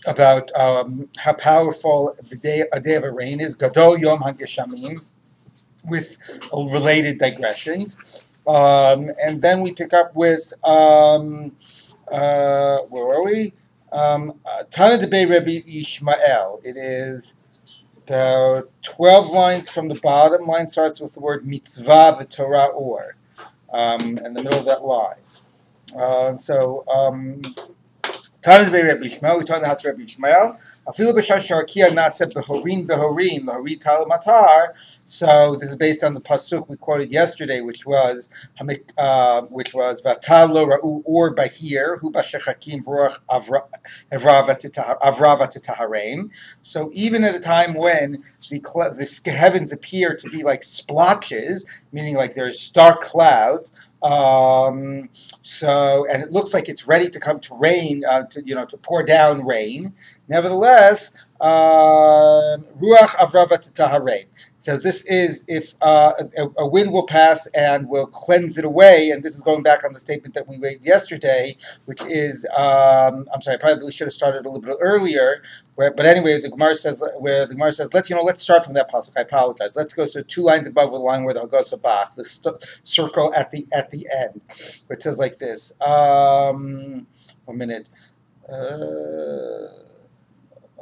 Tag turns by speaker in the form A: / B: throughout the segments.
A: about how powerful a day of a rain is. Gadol Yom HaGeshamim, with related digressions. And then we pick up with, where are we? Taanit Rabbi Ishmael. It is about 12 lines from the bottom. Line starts with the word mitzvah v'torah or, in the middle of that line. Taanit Rabbi Ishmael, we talked about Rabbi Ishmael. Afilu b'shar sharakia nasa behorin lahori tal matar. So this is based on the pasuk we quoted yesterday, which was Vatal lo ra'u or bahir hu b'shechakim v'ruach avrava titaharein. So even at a time when the heavens appear to be like splotches, meaning like there's dark clouds. And it looks like it's ready to come to rain, to pour down rain. Nevertheless, ruach avrava titaharein. So this is if a wind will pass and will cleanse it away, and this is going back on the statement that we made yesterday, which is, I'm sorry, I probably should have started a little bit earlier, but anyway, the Gemara says, let's start from that pasuk. I apologize. Let's go to 2 lines above the line where the Hagos Bach, the circle at the end, where it says like this. 1 minute.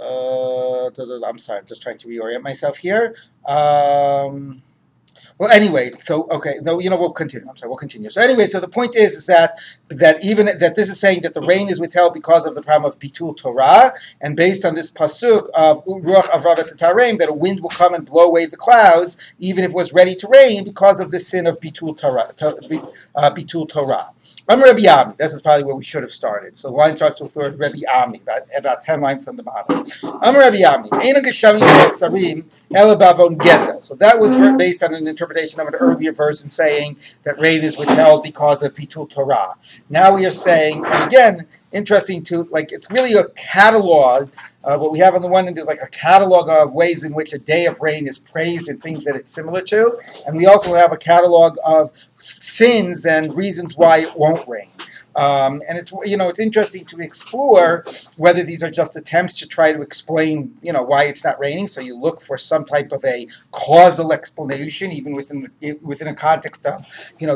A: I'm sorry, I'm just trying to reorient myself here. Well, anyway, so okay, no, we'll continue. I'm sorry, we'll continue. So anyway, so the point is that even that this is saying that the rain is withheld because of the problem of bitul Torah, and based on this pasuk of ruach avrava titaharein, that a wind will come and blow away the clouds, even if it was ready to rain, because of the sin of bitul Torah. I'm Rabbi Yomi. This is probably where we should have started. So the line starts with the word Rabbi Yomi, about 10 lines on the bottom. I'm Rabbi Yomi. So that was based on an interpretation of an earlier verse and saying that rain is withheld because of bitul Torah. Now we are saying, and again, interesting to, it's really a catalog. What we have on the one end is like a catalog of ways in which a day of rain is praised and things that it's similar to. And we also have a catalog of sins and reasons why it won't rain. And it's interesting to explore whether these are just attempts to try to explain, why it's not raining. So you look for some type of a causal explanation, even within a context of,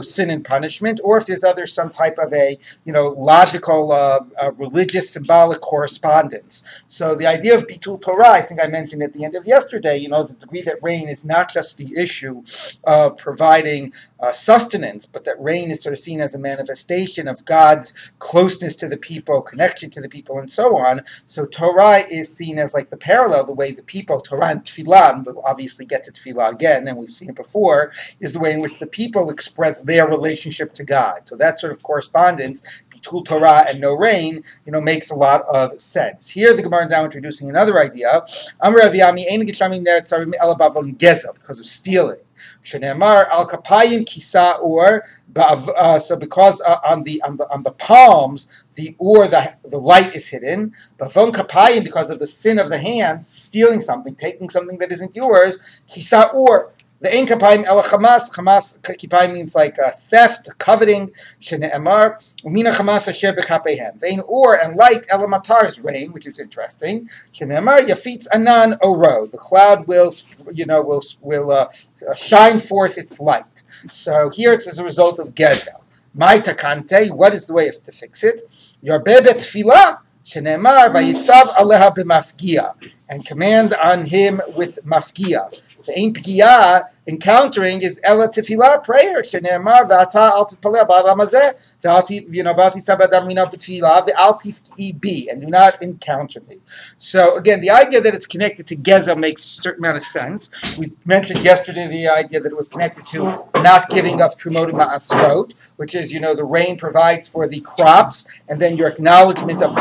A: sin and punishment, or if there's some type of a, logical, religious, symbolic correspondence. So the idea of bitul Torah, I think I mentioned at the end of yesterday, the degree that rain is not just the issue of providing sustenance, but that rain is sort of seen as a manifestation of God's closeness to the people, connection to the people, and so on. So Torah is seen as like the parallel, the way the people, Torah and Tefillah, we'll obviously get to Tefillah again, and we've seen it before, is the way in which the people express their relationship to God. So that sort of correspondence, bitul Torah and no rain, makes a lot of sense. Here the Gemara is now introducing another idea. Because of stealing. Shenemar al kapayim kisa or so because on the palms the light is hidden. Bavon kapayim, because of the sin of the hands, stealing something, taking something that isn't yours. Kisa or the ein kapayim el chamas. Chamas kapayim means like theft, coveting. Shenemar umina chamas asher b'kapehem. Vein or and light el matar is rain, which is interesting. Shenemar yafitz anan oro. The cloud will shine forth its light. So here it's as a result of gezel. Mai takante, what is the way to fix it? Yarbebet tefillah, shenemar vayitzav aleha b'mafgia, and command on him with mafgia. The ein pgia, encountering, is ela tefillah, prayer. Shenemar v'ata al titpaleh ba'adam hazeh, v'alti sabadam mina v'tefillah, v'alti f'i, and do not encounter me. So again, the idea that it's connected to gezel makes a certain amount of sense. We mentioned yesterday the idea that it was connected to not giving of trumot ma'asrot, which is, the rain provides for the crops, and then your acknowledgement of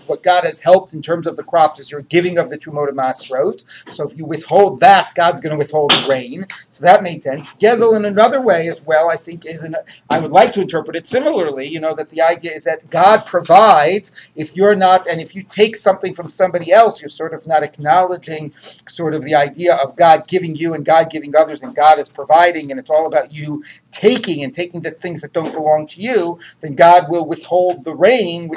A: what God has helped in terms of the crops is your giving of the trumot ma'asrot. So if you withhold that, God's going to withhold the rain. So that made sense. Gezel in another way as well, I think, I would like to interpret it similarly, that the idea is that God provides. If you're not, and if you take something from somebody else, you're sort of not acknowledging sort of the idea of God giving you and God giving others, and God is providing, and it's all about you taking the things that don't belong to you, then God will withhold the rain,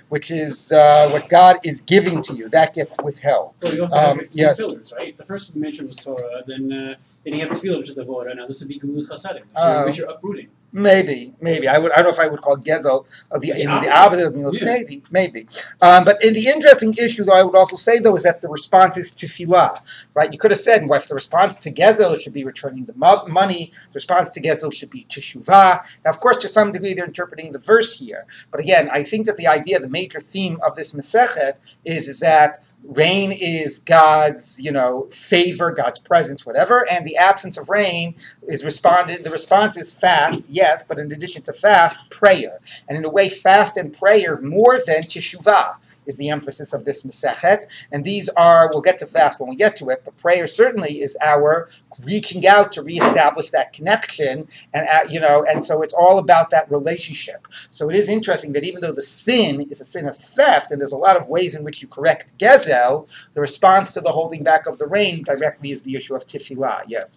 A: which is what God is giving to you. That gets withheld.
B: Well, you also have
A: Yes.
B: pillars, right? The first mention was Torah, then you have tefillah, which is avoda. Now this would be Gemulas Chasadim, which are uprooting.
A: Maybe. I don't know if I would call Gezel the
B: opposite.
A: opposite of Milos.
B: Yeah.
A: Maybe. But in the interesting issue, though, I would also say, though, is that the response is tefillah, right? You could have said, well, if the response to Gezel should be returning the money, the response to Gezel should be teshuvah. Now, of course, to some degree, they're interpreting the verse here. But again, I think that the idea, the major theme of this Masechet is that rain is God's, favor, God's presence, whatever, and the absence of rain is responded. The response is fast, yes, but in addition to fast, prayer. And in a way, fast and prayer more than teshuvah is the emphasis of this Masechet. And these are, we'll get to fast when we get to it, but prayer certainly is our reaching out to reestablish that connection, and so it's all about that relationship. So it is interesting that even though the sin is a sin of theft, and there's a lot of ways in which you correct Gezel, the response to the holding back of the rain directly is the issue of tefillah. Yes.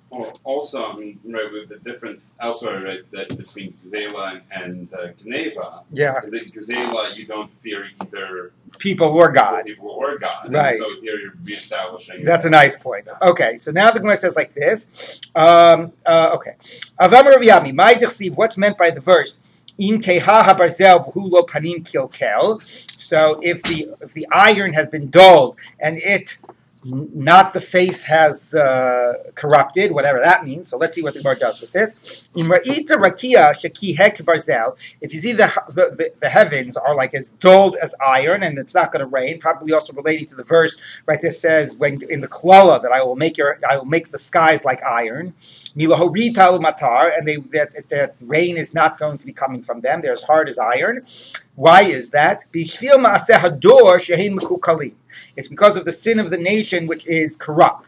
C: Well, also, right, with the difference elsewhere, right, that between Gzela and Geneva,
A: Yeah.
C: is that Gzela, you don't fear either
A: people or God.
C: Right. And so here you're reestablishing.
A: That's a nice point. Okay, so now the Gemara says like this. Okay. Avam Rabbi Yami, what's meant by the verse? Im keha habarzel v'hu lo panim kilkel. So if the iron has been dulled and not the face has corrupted, whatever that means. So let's see what the Gemara does with this. If you see the heavens are like as dulled as iron, and it's not going to rain, probably also relating to the verse right that says when in the klala that I will make the skies like iron. And that rain is not going to be coming from them. They're as hard as iron. Why is that? It's because of the sin of the nation, which is corrupt.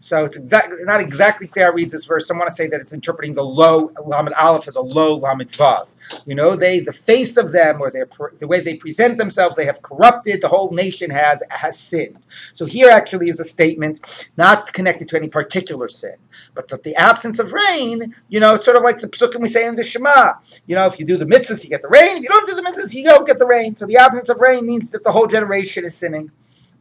A: So it's not exactly clear how I read this verse. Some want to say that it's interpreting the low Lamed Aleph as a low Lamed Vav. The face of them, or the way they present themselves, they have corrupted. The whole nation has sinned. So here actually is a statement not connected to any particular sin, but that the absence of rain, it's sort of like the psukim we say in the Shema. If you do the mitzvahs, you get the rain. If you don't do the mitzvahs, you don't get the rain. So the absence of rain means that the whole generation is sinning.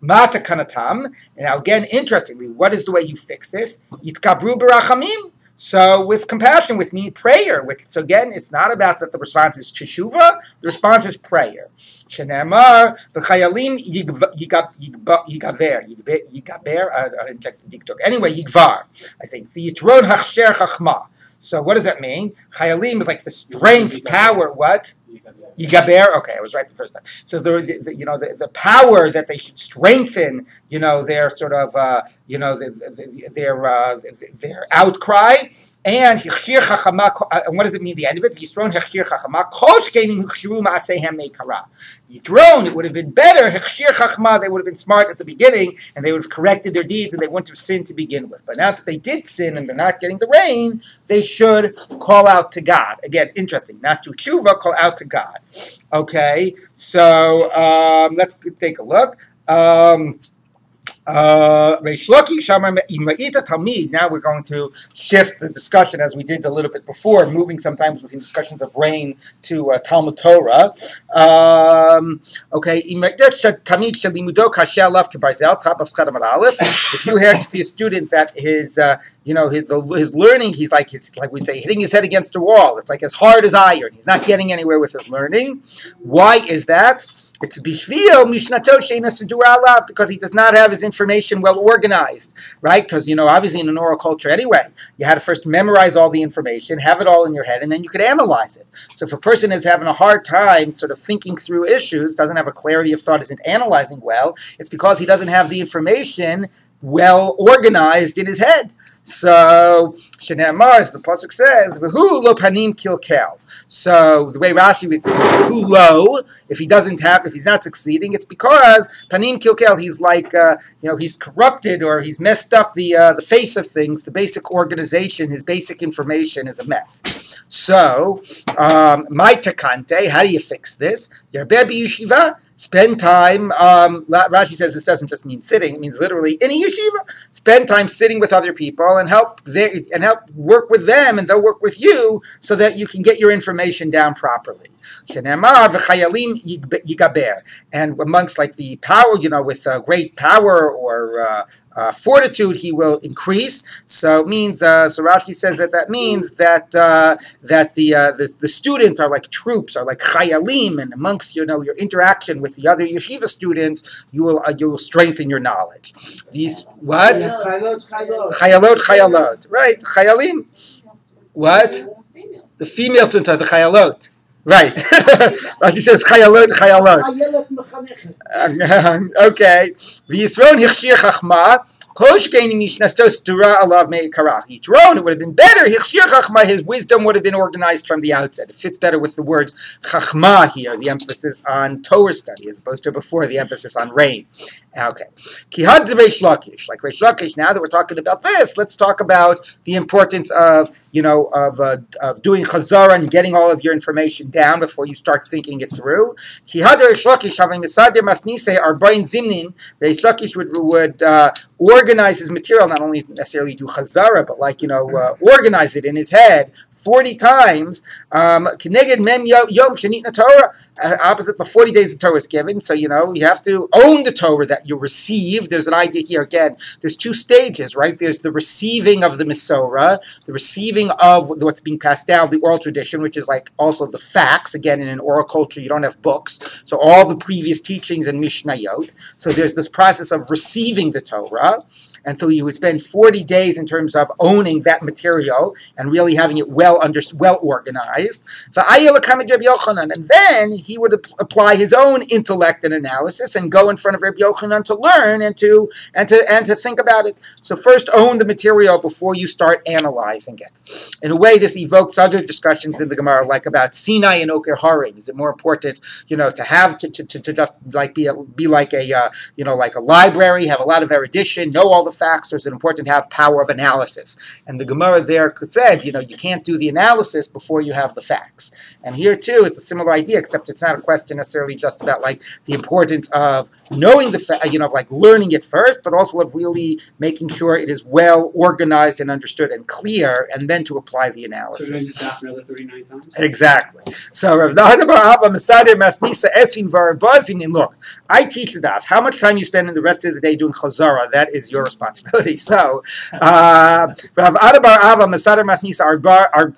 A: Mata kanatam. And now again, interestingly, what is the way you fix this? Yitkabru barachamim. So with compassion, with me, prayer. So again, it's not about that the response is teshuva. The response is prayer. Shenemar v'chayalim yigaber. I didn't check the diktuk. Anyway, yigvar. I think the yitron hachsher chachma. So what does that mean? Chayalim is like the strength, power. What? Yigaber. Okay, I was right the first time. So the power that they should strengthen, their sort of their outcry. And Hechshir Chachama, and what does it mean at the end of it? Yisron Hechshir Chachama, Kol Shkenim Hechshiru Ma'asehem Meikara. Yitron, it would have been better, Hechshir Chachama, they would have been smart at the beginning, and they would have corrected their deeds, and they wouldn't have sinned to begin with. But now that they did sin, and they're not getting the rain, they should call out to God. Again, interesting, not to tshuva, call out to God. Okay, so let's take a look. Now we're going to shift the discussion as we did a little bit before, moving sometimes between discussions of rain to Talmud Torah. Okay, if you here see a student that his learning, he's like we say, hitting his head against a wall. It's like as hard as iron. He's not getting anywhere with his learning. Why is that? It's bishvio mishnato sheina sidura alav, because he does not have his information well organized, right? Because obviously in an oral culture anyway, you had to first memorize all the information, have it all in your head, and then you could analyze it. So if a person is having a hard time sort of thinking through issues, doesn't have a clarity of thought, isn't analyzing well, it's because he doesn't have the information well organized in his head. So, Shenemar, as the pasuk says, "V'hu lo panim kilkel." So the way Rashi reads it, "V'hu lo." If he's not succeeding, it's because panim kilkel. He's like, he's corrupted or he's messed up the face of things. The basic organization, his basic information is a mess. So, my takante, how do you fix this? Your baby yeshiva. Spend time. Rashi says this doesn't just mean sitting; it means literally in a yeshiva. Spend time sitting with other people and help work with them, and they'll work with you, so that you can get your information down properly. And amongst like the power, with great power or fortitude, he will increase. So it means. So Rashi says that means that the students are like troops, are like chayalim, and amongst your interaction with the other yeshiva students, you will strengthen your knowledge. These what? Chayalot, right? Chayalim. What? The female students are the chayalot. Right. Rashi says chayalot. Okay. V'yisron hichshir chachma. Yitron, it would have been better. His wisdom would have been organized from the outset. It fits better with the words chachma here, the emphasis on Torah study, as opposed to before, the emphasis on rain. Okay. Kihad Reish Lakish. Like Reish Lakish, now that we're talking about this, let's talk about the importance of doing chazara and getting all of your information down before you start thinking it through. Kihad Reish Lakish having misadir masnise arbain zimnin. Reish Lakish would organize his material, not only necessarily do chazara, but organize it in his head 40 times. Keneged mem yom shenitna Torah, opposite the 40 days the Torah is given. So you have to own the Torah that you receive. There's an idea here again. There's two stages, right? There's the receiving of the Masorah, the receiving of what's being passed down, the oral tradition, which is like also the facts. Again, in an oral culture, you don't have books, so all the previous teachings and Mishnayot. So there's this process of receiving the Torah. And so you would spend 40 days in terms of owning that material and really having it well organized. And then he would apply his own intellect and analysis and go in front of Rabbi Yochanan to learn and to think about it. So first own the material before you start analyzing it. In a way, this evokes other discussions in the Gemara, like about Sinai and Oker Harim. Is it more important, to have to just like be like a like a library, have a lot of erudition, know all the facts, or is it important to have power of analysis? And the Gemara there says, you can't do the analysis before you have the facts. And here too, it's a similar idea, except it's not a question necessarily just about like the importance of knowing the of like learning it first, but also of really making sure it is well organized and understood and clear, and then to apply the analysis.
B: So you're going to daf another 39 times?
A: Exactly. So Rav Nahana bar Abba Masadir Masnisa Esrin Varabazin, and look, I teach the daf. How much time you spend in the rest of the day doing chazara, that is your responsibility. So Rav Ada bar Abba Masadir Masnisa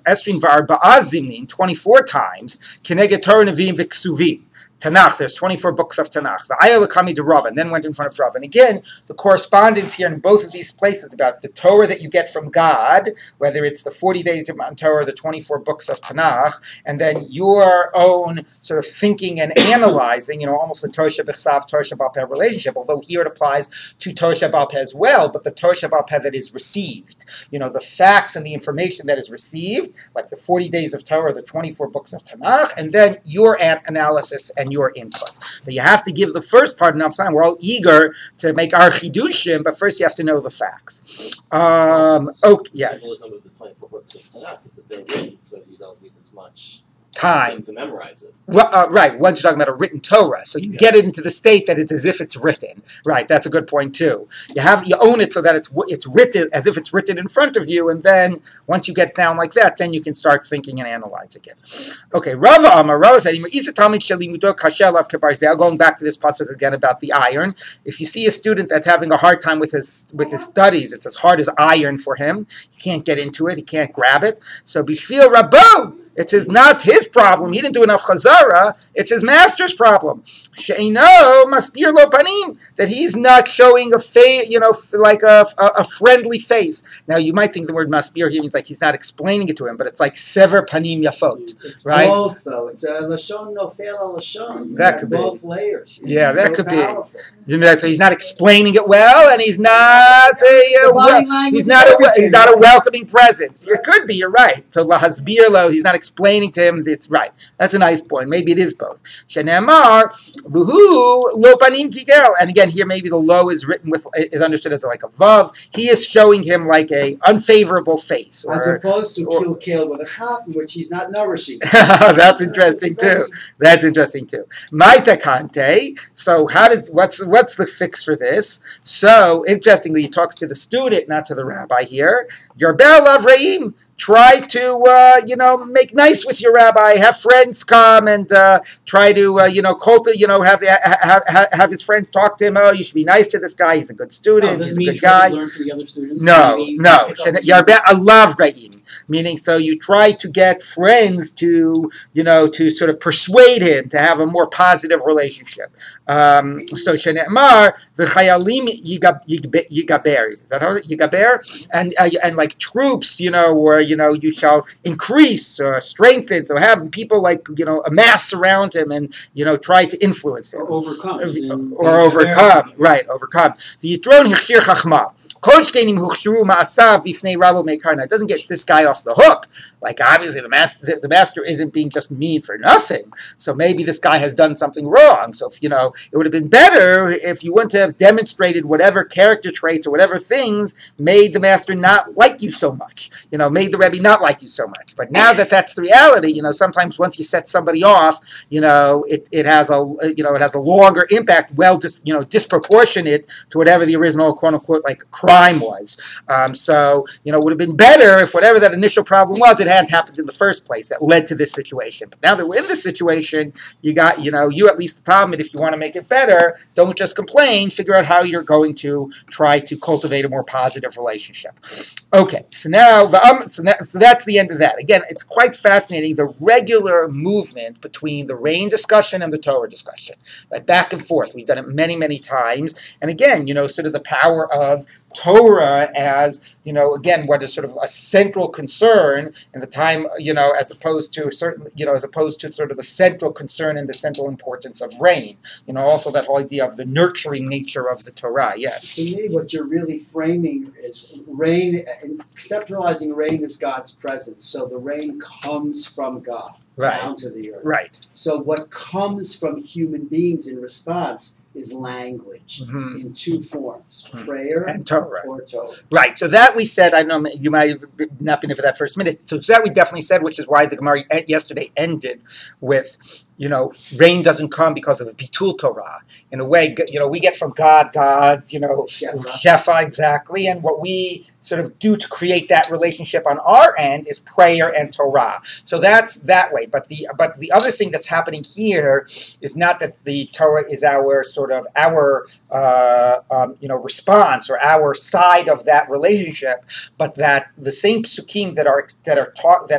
A: Esrin Varabazin 24 times Keneged Torah Nevi'im V'Ksuvim. Tanakh, there's 24 books of Tanakh. The Ayah Lakami de Rabbi, and then went in front of Rabbi. And again, the correspondence here in both of these places about the Torah that you get from God, whether it's the 40 days of Mount Torah, the 24 books of Tanakh, and then your own sort of thinking and analyzing, almost the Torah B'chsav, Torah B'al Peh relationship, although here it applies to Torah B'al Peh as well, but the Torah B'al Peh that is received. The facts and the information that is received, like the 40 days of Torah, the 24 books of Tanakh, and then your analysis and your input. But you have to give the first part enough time. We're all eager to make our chidushim, but first you have to know the facts. Yes.
D: Symbolism of the 24 books of Tanakh is that they're written, so you don't need as much
A: time
D: to memorize it.
A: Well, right. Once you're talking about a written Torah, so you get it into the state that it's as if it's written. Right. That's a good point too. You own it so that it's written as if it's written in front of you, and then once you get down like that, then you can start thinking and analyzing it. Okay. Rava said, going back to this pasuk again about the iron. If you see a student that's having a hard time with his studies, it's as hard as iron for him. He can't get into it. He can't grab it. So bishvil Rabbi. It is not his problem. He didn't do enough chazara. It's his master's problem. She'ino maspir lo panim, that he's not showing a face, like a friendly face. Now you might think the word maspir here means like he's not explaining it to him, but it's like sever panim yafot,
E: it's
A: right?
E: Both though. It's a lashon nofel al lashon.
A: That could
E: both
A: be
E: layers.
A: Yeah, that could
E: powerful.
A: be. He's not explaining it well, and he's not he's not a welcoming presence. It could be. You're right. To lahasbir lo, he's not explaining to him that it's right. That's a nice point. Maybe it is both. Shenemar, vuhu lo panim kigel. And again, here maybe the lo is written with is understood as like a vav. He is showing him like a unfavorable face,
E: As opposed to kilkil with a chaf, in which he's not nourishing.
A: That's interesting too. That's interesting too. Maitakante. So what's the fix for this? So interestingly, he talks to the student, not to the rabbi here. Your bel of Reim. Try to, make nice with your rabbi. Have friends come and try to, have his friends talk to him. Oh, you should be nice to this guy. He's a good student. He's a good guy.
B: Learn from the other students?
A: No. I love Re'im. Meaning, so you try to get friends to sort of persuade him to have a more positive relationship. So Shene'emar v'chayalim yigaber. Is that how yigaber? And like troops, or you shall increase or strengthen. So have people amass around him and try to influence him
B: or overcome.
A: Right? Overcome. V'yitron hichshir chachma. It doesn't get this guy off the hook. Like obviously the master isn't being just mean for nothing. So maybe this guy has done something wrong. So if it would have been better if you wouldn't have demonstrated whatever character traits or whatever things made the master not like you so much. Made the Rebbe not like you so much. But now that that's the reality, sometimes once you set somebody off, it has a longer impact, disproportionate to whatever the original quote unquote crime was. It would have been better if whatever that initial problem was, it hadn't happened in the first place that led to this situation. But now that we're in this situation, you got, you at least the Talmud, if you want to make it better, don't just complain, figure out how you're going to try to cultivate a more positive relationship. Okay, so now, so that's the end of that. Again, it's quite fascinating, the regular movement between the rain discussion and the Torah discussion. Like back and forth. We've done it many, many times. And again, sort of the power of Torah as, again, what is sort of a central concern in the time, as opposed to sort of the central concern and the central importance of rain. Also that whole idea of the nurturing nature of the Torah. Yes.
E: To me, what you're really framing is rain, conceptualizing rain as God's presence. So the rain comes from God down to the earth.
A: Right.
E: So what comes from human beings in response is language in two forms, prayer
A: and Torah.
E: Or Torah.
A: Right, so that we said, I know you might have not been in for that first minute, so that we definitely said, which is why the Gemara yesterday ended with, rain doesn't come because of the Bitul Torah. In a way, we get from God, God's, Shefa, exactly, and what we sort of do to create that relationship on our end is prayer and Torah. So that's that way. But the other thing that's happening here is not that the Torah is our response or our side of that relationship, but that the same psukim that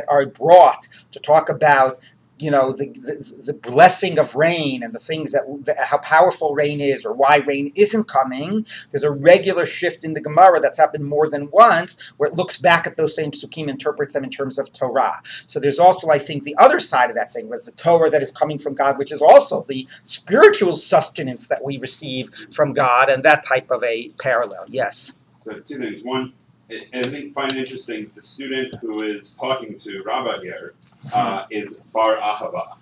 A: are brought to talk about the blessing of rain and the things that how powerful rain is or why rain isn't coming. There's a regular shift in the Gemara that's happened more than once where it looks back at those same psukim, interprets them in terms of Torah. So there's also, I think, the other side of that thing with the Torah that is coming from God, which is also the spiritual sustenance that we receive from God, and that type of a parallel. Yes.
C: So two things. One, I find interesting the student who is talking to Rabbi here is Bar Ahava.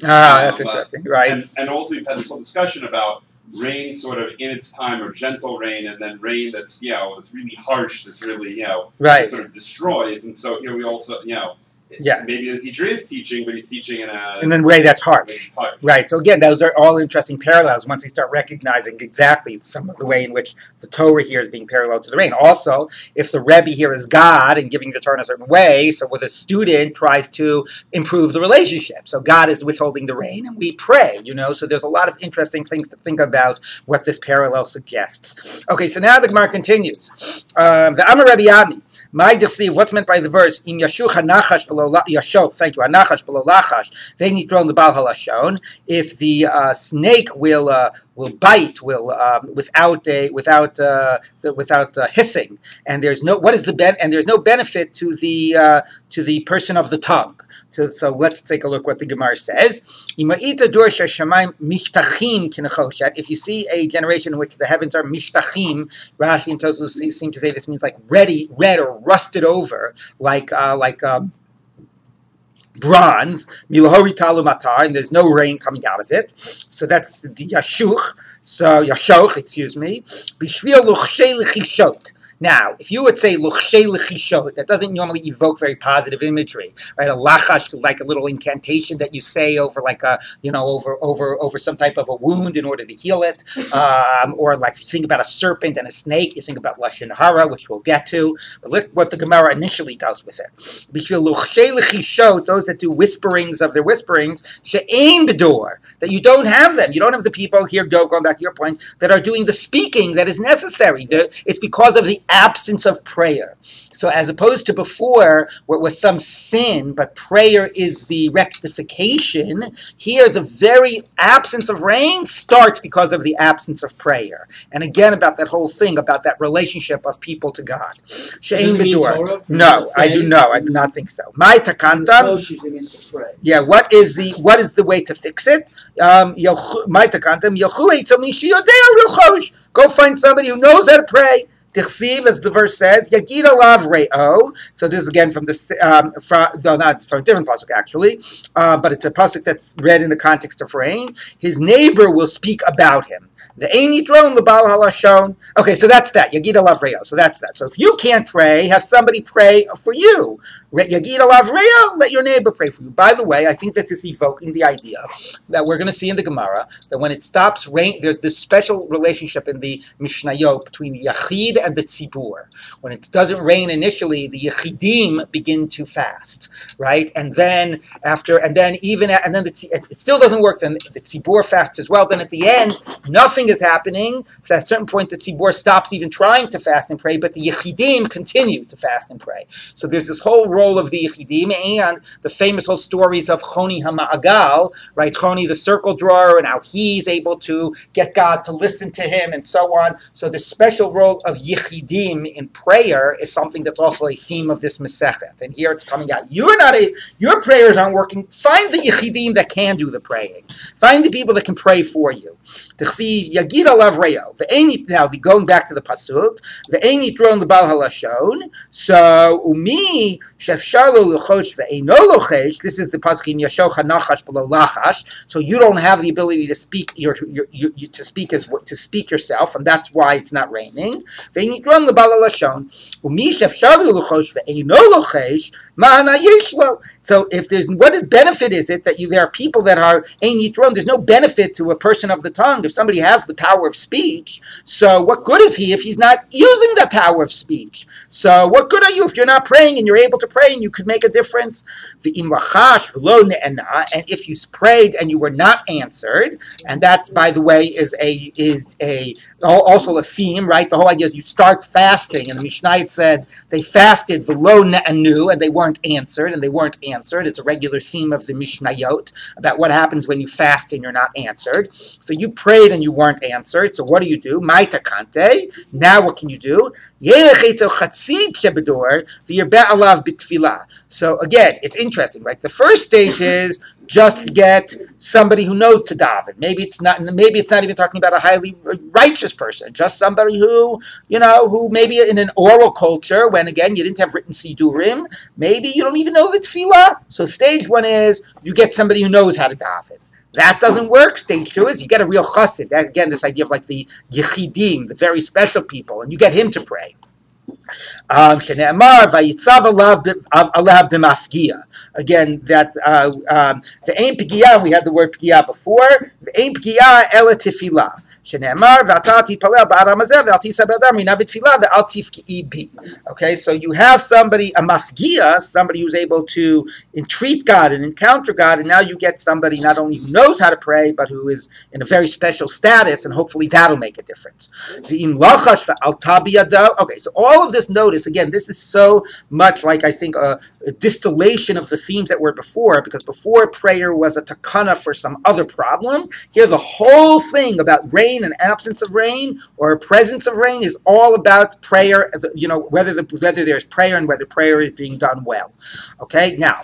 A: That's interesting, right?
C: And also you've had this whole discussion about rain sort of in its time, or gentle rain, and then rain that's it's really harsh, that's really
A: right,
C: sort of destroys. And so here we also maybe the teacher is teaching, but he's teaching in a
A: way that's harsh. Right. So again, those are all interesting parallels once we start recognizing exactly some of the way in which the Torah here is being parallel to the rain. Also, if the Rebbe here is God and giving the Torah in a certain way, so when the student tries to improve the relationship, so God is withholding the rain and we pray, so there's a lot of interesting things to think about what this parallel suggests. Okay, so now the Gemara continues. The Amar Rabbi Yomi. My deceive, what's meant by the verse? Im yashucha nachash below yashov. Thank you. Anachash below lachash. Ve'ni thrown the bal halashon. If the snake will bite, without hissing, and there's no there's no benefit to the person of the tongue. So let's take a look what the Gemara says. If you see a generation in which the heavens are mishtachim, Rashi and Tosfos seem to say this means like red or rusted over, like bronze, milahori talu matar, and there's no rain coming out of it. So that's the yashuch. So yashoch, excuse me. Bishvil luchshei lechishot. Now, if you would say luchshei lechishot, that doesn't normally evoke very positive imagery, right? A lachash, like a little incantation that you say over, like a, over some type of a wound in order to heal it, or like you think about a serpent and a snake, you think about lashon hara, which we'll get to. But look what the Gemara initially does with it. B'shvil luchshei lechishot, those that do whisperings of their whisperings, she'ein bedor, that you don't have them. You don't have the people here, going back to your point, that are doing the speaking that is necessary. It's because of the absence of prayer. So as opposed to before, where it was some sin, but prayer is the rectification, here the very absence of rain starts because of the absence of prayer. And again, about that whole thing, about that relationship of people to God. She'ein bedor. No, I do not think so. My takantam. Yeah, what is the way to fix it? Go find somebody who knows how to pray. Tichsiv, as the verse says, Yagid alav re'o. So this is again from this, not from a different pasuk actually, but it's a pasuk that's read in the context of rain. His neighbor will speak about him. The Ein Yitron L'Bal Halashon. Okay, so that's that. Yagid alav re'o. So that's that. So if you can't pray, have somebody pray for you. Yagid alav re'o, let your neighbor pray for you. By the way, I think that is evoking the idea that we're going to see in the Gemara that when it stops rain, there's this special relationship in the Mishnayot between the Yachid and the Tzibur. When it doesn't rain initially, the Yachidim begin to fast, right? And then it still doesn't work. Then the Tzibur fasts as well. Then at the end, nothing is happening. So at a certain point, the Tzibur stops even trying to fast and pray, but the Yachidim continue to fast and pray. So there's this whole role of the Yachidim and the famous whole stories of Choni HaMa'agal, right? Choni, the circle drawer, and how he's able to get God to listen to him and so on. So the special role of Yachidim in prayer is something that's also a theme of this Masechet. And here it's coming out. Your prayers aren't working. Find the Yachidim that can do the praying. Find the people that can pray for you. Yagid alav re'o. Now, going back to the pasuk, the Ein Yitron L'Bal Halashon. So umi shefshalo luchosh ve'eino lochesh. This is the pasuk in Yashoch Hanachash below Lachash. So you don't have the ability to speak to speak yourself, and that's why it's not raining. Ve'ein Yitron L'Bal Halashon. Umi shefshalo luchosh ve'eino lochesh. So if what benefit is it that there are people that are Ein Yitron? There's no benefit to a person of the tongue. If somebody has the power of speech, so what good is he if he's not using the power of speech? So what good are you if you're not praying and you're able to pray and you could make a difference? And if you prayed and you were not answered, and that, by the way, is also a theme, right? The whole idea is you start fasting, and the Mishnah said they fasted v'lo ne'anu, and they weren't answered, It's a regular theme of the Mishnayot about what happens when you fast and you're not answered. So you prayed and you weren't answered. So what do you do? Mai takante. Now what can you do? So again, it's interesting. Like the first stage is just get somebody who knows to daven. Maybe it's not even talking about a highly righteous person. Just somebody who maybe in an oral culture, when again you didn't have written sidurim, maybe you don't even know the tefillah. So stage one is you get somebody who knows how to daven. That doesn't work. Stage two is you get a real chassid. Again, this idea of like the yechidim, the very special people, and you get him to pray. Shene'emar vayitzav alav b'mafgia. Again, that the ein pigiyah, we had the word pigiyah before. The ein pigiyah ela tefillah. Shene'emar v'ata titpalel ba'aram hazeh v'al tiseh b'adam rina b'tefillah v'al tifki'i bi. Okay, so you have somebody, a mafgia, somebody who's able to entreat God and encounter God, and now you get somebody not only who knows how to pray, but who is in a very special status, and hopefully that'll make a difference. Okay, so all of this, notice, again, this is so much like, I think, a distillation of the themes that were before, because before prayer was a takana for some other problem. Here the whole thing about rain rain, an absence of rain, or a presence of rain is all about prayer, whether there's prayer and whether prayer is being done well. Okay, now,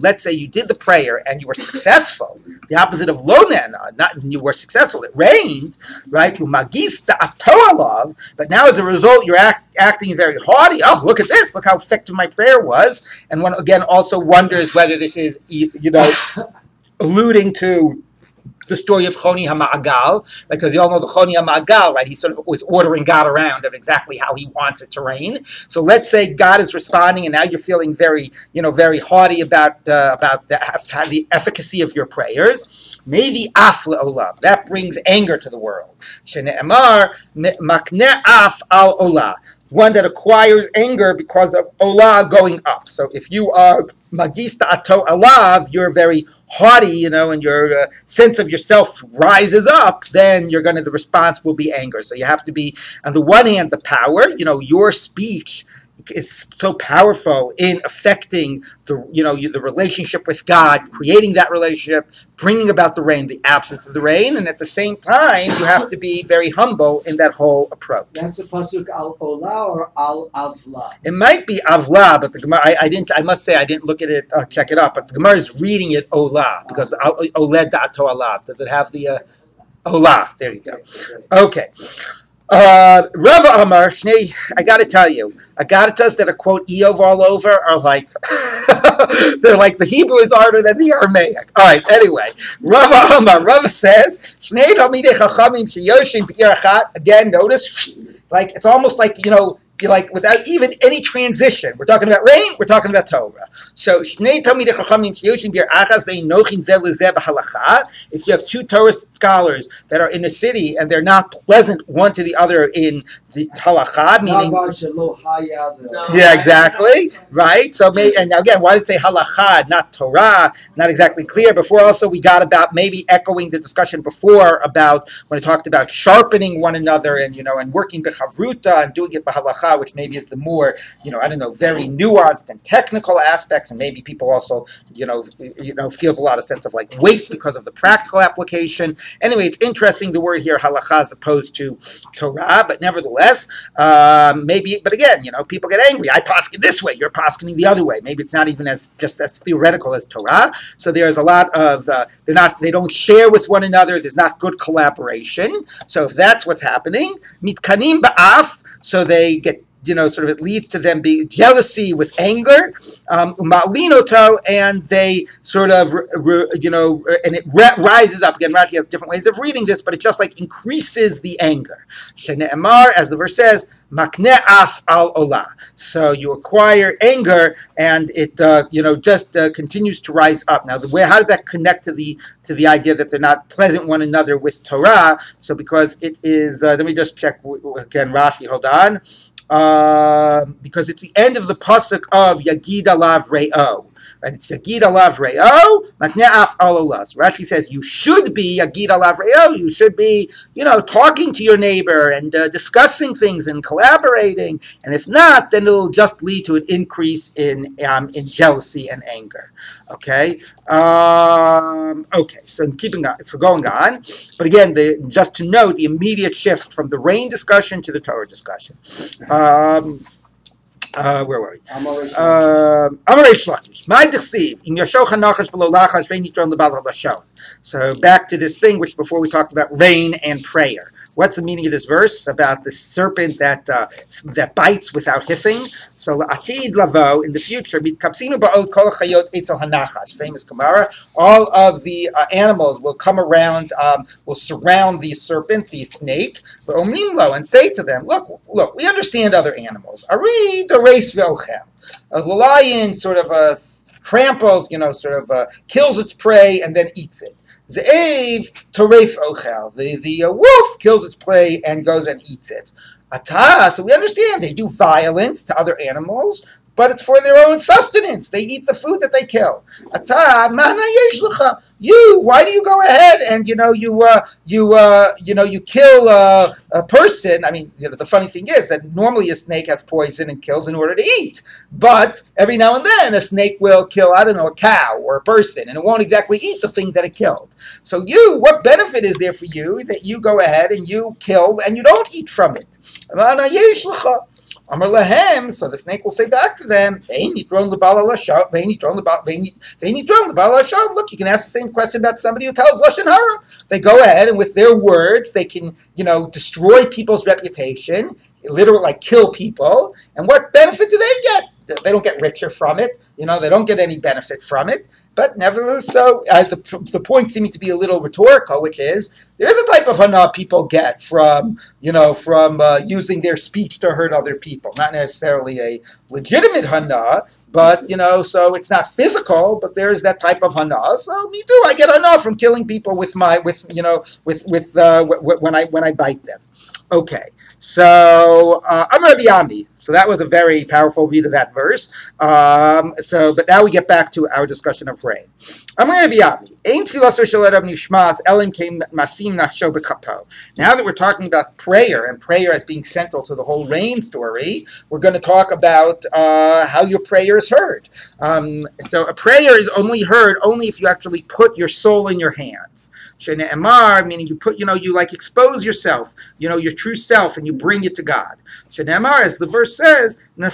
A: let's say you did the prayer and you were successful, the opposite of lonen, you were successful, it rained, right? But now as a result, you're acting very haughty. Oh, look at this, look how effective my prayer was. And one again also wonders whether this is, alluding to the story of Choni HaMa'agal, because you all know the Choni HaMa'agal, right? He sort of was ordering God around of exactly how he wants it to rain. So let's say God is responding, and now you're feeling very, very haughty about the efficacy of your prayers. Maybe af le'olam, that brings anger to the world. Shene'emar makne af al olah, one that acquires anger because of olah going up. So if you are magista ato alav, you're very haughty, and your sense of yourself rises up, then the response will be anger. So you have to be, on the one hand, the power, your speech is so powerful in affecting the relationship with God, creating that relationship, bringing about the rain, the absence of the rain, and at the same time, you have to be very humble in that whole approach.
E: That's a pasuk al olah or al avla.
A: It might be avla, but the Gemara, I must say I didn't look at it, check it up, but the Gemara is reading it olah, because oled da'ato alav. Does it have the olah? There you go. Okay. Rava Amar, Shnei, I got to tell you, Agaritas that are quote Eov all over are like, they're like the Hebrew is harder than the Aramaic. All right, anyway, Rava Amar, Rava says, Shnei Talmidei Chachamim sheyoshim be'ir achat. Again, notice, like it's almost like without even any transition. We're talking about rain, we're talking about Torah. So, Shnei Talmidei Chachamim sheyoshim be'ir achas ve'inochin zeh lezeh b'halacha. If you have two Torah scholars that are in a city and they're not pleasant one to the other in the halacha, meaning yeah, exactly, right. So, and now again, why did it say halacha, not Torah? Not exactly clear. Before, also we got about maybe echoing the discussion before about when it talked about sharpening one another and and working b'chavruta and doing it b'halacha, which maybe is the more very nuanced and technical aspects, and maybe people also feels a lot of sense of like weight because of the practical application. Anyway, it's interesting the word here halacha as opposed to Torah, but nevertheless, maybe. But again, people get angry. I paskin this way, you're paskening the other way. Maybe it's not even as theoretical as Torah. So there's a lot of they don't share with one another. There's not good collaboration. So if that's what's happening, mitkanim ba'af. So they get, sort of it leads to them being jealousy with anger, umalinoto, and they sort of, and it rises up. Again, Rashi has different ways of reading this, but it just like increases the anger. Shene'emar, as the verse says, makne af al olah. So you acquire anger, and it, just continues to rise up. Now, how does that connect to the idea that they're not pleasant one another with Torah? So because it is, let me just check again, Rashi, hold on. Because it's the end of the pasuk of Yagid Alav Re'o. Right? It's Yagid Alav Re'o, Matne'af Alalas. Rashi says you should be Yagid Alav Re'o. You should be, talking to your neighbor and discussing things and collaborating. And if not, then it'll just lead to an increase in jealousy and anger. Okay. Okay. So going on. But again, just to note the immediate shift from the rain discussion to the Torah discussion. Where were we? Amarei Shlakish. My dechsiv im yashocha nachash below lachash vein yitron lebal halashon. So back to this thing which before we talked about rain and prayer. What's the meaning of this verse about the serpent that bites without hissing? So atid lavo in the future, mitkapsinu ba'od kol chayot etzel hanachash. Famous Gemara. All of the animals will come around, will surround the serpent, the snake, but omimlo, and say to them, look, we understand other animals. Ari the race v'ochel. The lion sort of tramples, kills its prey and then eats it. Ze'ev toref ochel. The wolf kills its prey and goes and eats it. Ata, so we understand they do violence to other animals, but it's for their own sustenance. They eat the food that they kill. You, why do you go ahead and you kill a person? I mean, the funny thing is that normally a snake has poison and kills in order to eat, but every now and then a snake will kill, I don't know, a cow or a person, and it won't exactly eat the thing that it killed. So what benefit is there for you that you go ahead and you kill and you don't eat from it? Amar lahem, so the snake will say back to them, look, you can ask the same question about somebody who tells Lashon Hara. They go ahead and with their words, they can, destroy people's reputation, literally like kill people. And what benefit do they get? They don't get richer from it. They don't get any benefit from it. But nevertheless, so the point seeming to be a little rhetorical, which is there is a type of hana people get from using their speech to hurt other people. Not necessarily a legitimate hana, but so it's not physical, but there is that type of hana. So me too, I get hana from killing people when I bite them. Okay, so I'm Rabbi Yomi. So that was a very powerful read of that verse. But now we get back to our discussion of rain. Now that we're talking about prayer and prayer as being central to the whole rain story, we're going to talk about how your prayer is heard. So a prayer is only heard only if you actually put your soul in your hands. Shene'emar, meaning you put, you expose yourself, your true self, and you bring it to God. Shene'emar, as the verse says, right?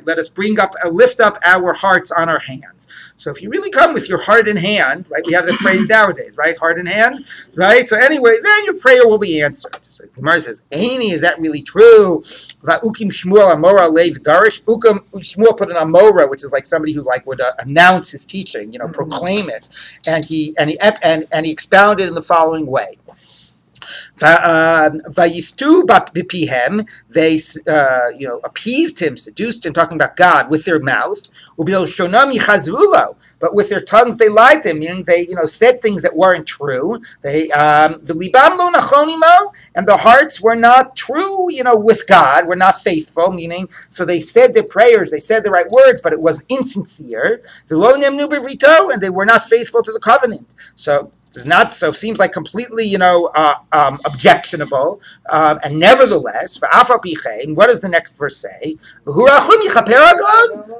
A: Let us lift up our hearts on our hands. So if you really come with your heart in hand, right? We have that phrase nowadays, right? Heart in hand, right? So anyway, then your prayer will be answered. So the Gemara says, "Aini, is that really true?" Shmuel put an amora, which is like somebody who would announce his teaching, proclaim it, and he expounded in the following way. Vayiftu bipihem, they appeased him, seduced him, talking about God with their mouth. But with their tongues they lied to him, meaning they said things that weren't true. They the libam lo nachonimo, and the hearts were not true, with God, were not faithful, meaning so they said their prayers, they said the right words, but it was insincere. V'lo nemnu b'vrito, and they were not faithful to the covenant. So it seems like completely, objectionable. And nevertheless, what does the next verse say?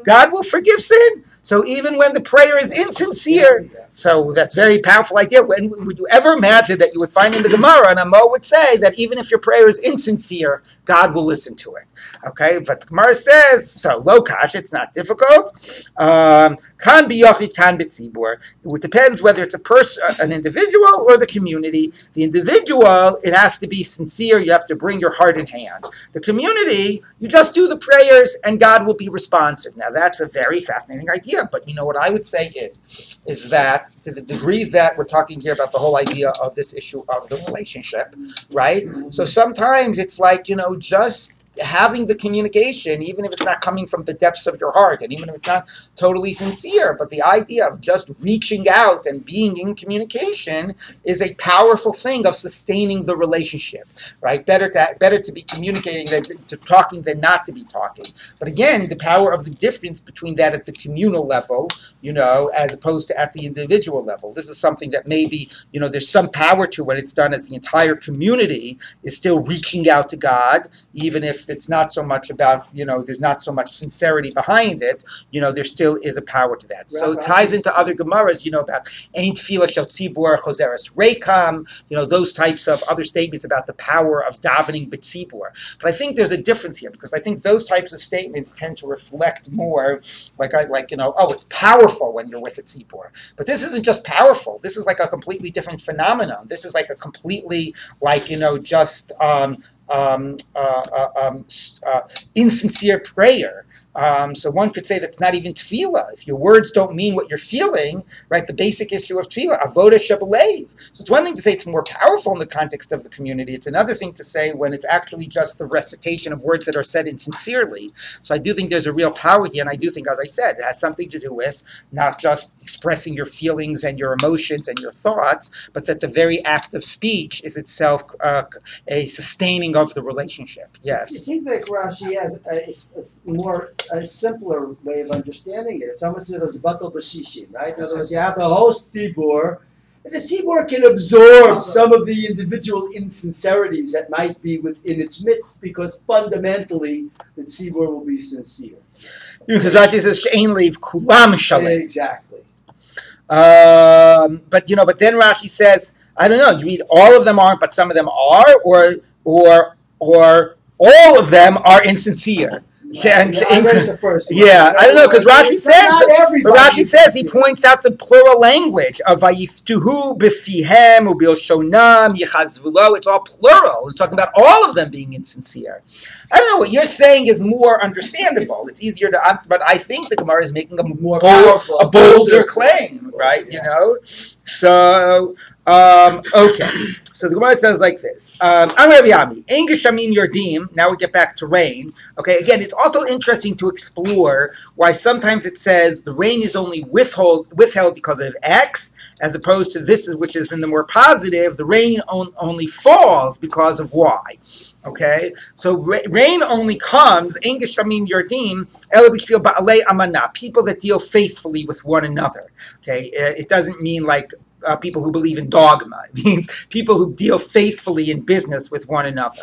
A: God will forgive sin. So even when the prayer is insincere, so that's a very powerful idea. When would you ever imagine that you would find in the Gemara, and Amo would say that even if your prayer is insincere, God will listen to it. Okay, but the Gemara says, so lokash, it's not difficult. Kan biyochid, kan b'tzibur. It depends whether it's a person, an individual, or the community. The individual, it has to be sincere. You have to bring your heart in hand. The community, you just do the prayers, and God will be responsive. Now that's a very fascinating idea. But what I would say is that to the degree that we're talking here about the whole idea of this issue of the relationship, right? So sometimes it's like just having the communication, even if it's not coming from the depths of your heart, and even if it's not totally sincere, but the idea of just reaching out and being in communication is a powerful thing of sustaining the relationship, right? Better to be communicating than to talking than not to be talking. But again, the power of the difference between that at the communal level, as opposed to at the individual level. This is something that maybe, there's some power to when it's done at the entire community is still reaching out to God, even if it's not so much about, there's not so much sincerity behind it, there still is a power to that. So it ties into other Gemaras, about Ein Tefillah Shel Tzibur Choseres Reikam, those types of other statements about the power of davening b'tzibur. But I think there's a difference here, because I think those types of statements tend to reflect more it's powerful when you're with a tzibur. But this isn't just powerful. This is like a completely different phenomenon. This is like a completely insincere prayer. So one could say that's not even tefillah. If your words don't mean what you're feeling, right? The basic issue of tefillah, avoda shebelev. So it's one thing to say it's more powerful in the context of the community. It's another thing to say when it's actually just the recitation of words that are said insincerely. So I do think there's a real power here, and I do think, as I said, it has something to do with not just expressing your feelings and your emotions and your thoughts, but that the very act of speech is itself a sustaining of the relationship. Yes.
E: It seems like Rashi has a simpler way of understanding it. It's almost as those batal b'shishim, right? In other words, you have the host tzibur, and the tzibur can absorb some of the individual insincerities that might be within its midst, because fundamentally the tzibur will be sincere.
A: Because Rashi says she'ein leiv kulam shalem.
E: Exactly.
A: But then Rashi says, I don't know. You read all of them aren't, but some of them are, or all of them are insincere.
E: I read the first one.
A: Yeah, I don't know, because Rashi says he
E: sincere.
A: points out the plural language of vayiftuhu b'fihem u'bilshonam yichazvulo. It's all plural. It's talking about all of them being insincere. I don't know, what you're saying is more understandable. It's easier to, but I think the Gemara is making a bolder claim, right?
E: Yeah.
A: So. Okay, so the Gemara says like this. I'm Rabbi Yomi. Ein geshamim yordim. Now we get back to rain. Okay, again, it's also interesting to explore why sometimes it says the rain is only withheld because of X, as opposed to this, which is in the more positive, the rain only falls because of Y. Okay, so rain only comes, ein geshamim yordim, ela b'shvil ba'alei amanah, people that deal faithfully with one another. Okay, it doesn't mean like people who believe in dogma. It means people who deal faithfully in business with one another.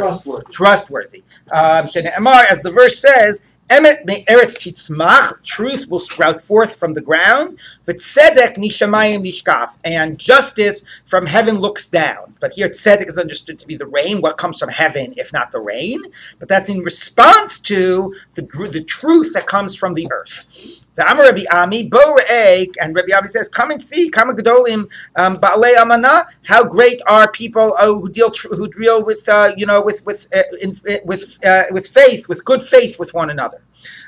A: Trustworthy. As the verse says, Emet me'eretz titzmach, truth will sprout forth from the ground, v'tzedek mishamayim nishkaf, and justice from heaven looks down. But here tzedek is understood to be the rain. What comes from heaven, if not the rain? But that's in response to the truth that comes from the earth. The Amar Rabbi Ami, Bo Re'eg, and Rabbi Ami says, come and see, Kama Gedolim, Ba'alei Amanah, how great are people who deal with faith, with good faith with one another.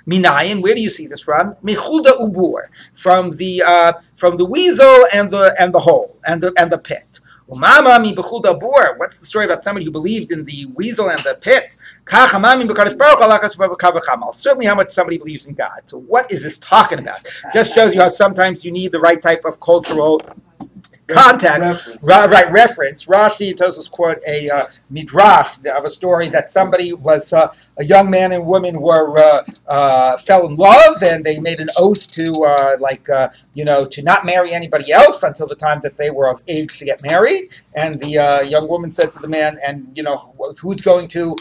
A: Minayin, where do you see this from? Mechulda Ubur, from the weasel and the hole and the pit. Umama mi bechulda bur. What's the story about somebody who believed in the weasel and the pit? Certainly how much somebody believes in God. So what is this talking about? Just shows you how sometimes you need the right type of cultural context, reference. Rashi tells us quote a midrash of a story that somebody was a young man and woman were fell in love, and they made an oath to to not marry anybody else until the time that they were of age to get married. And the young woman said to the man, and who's going to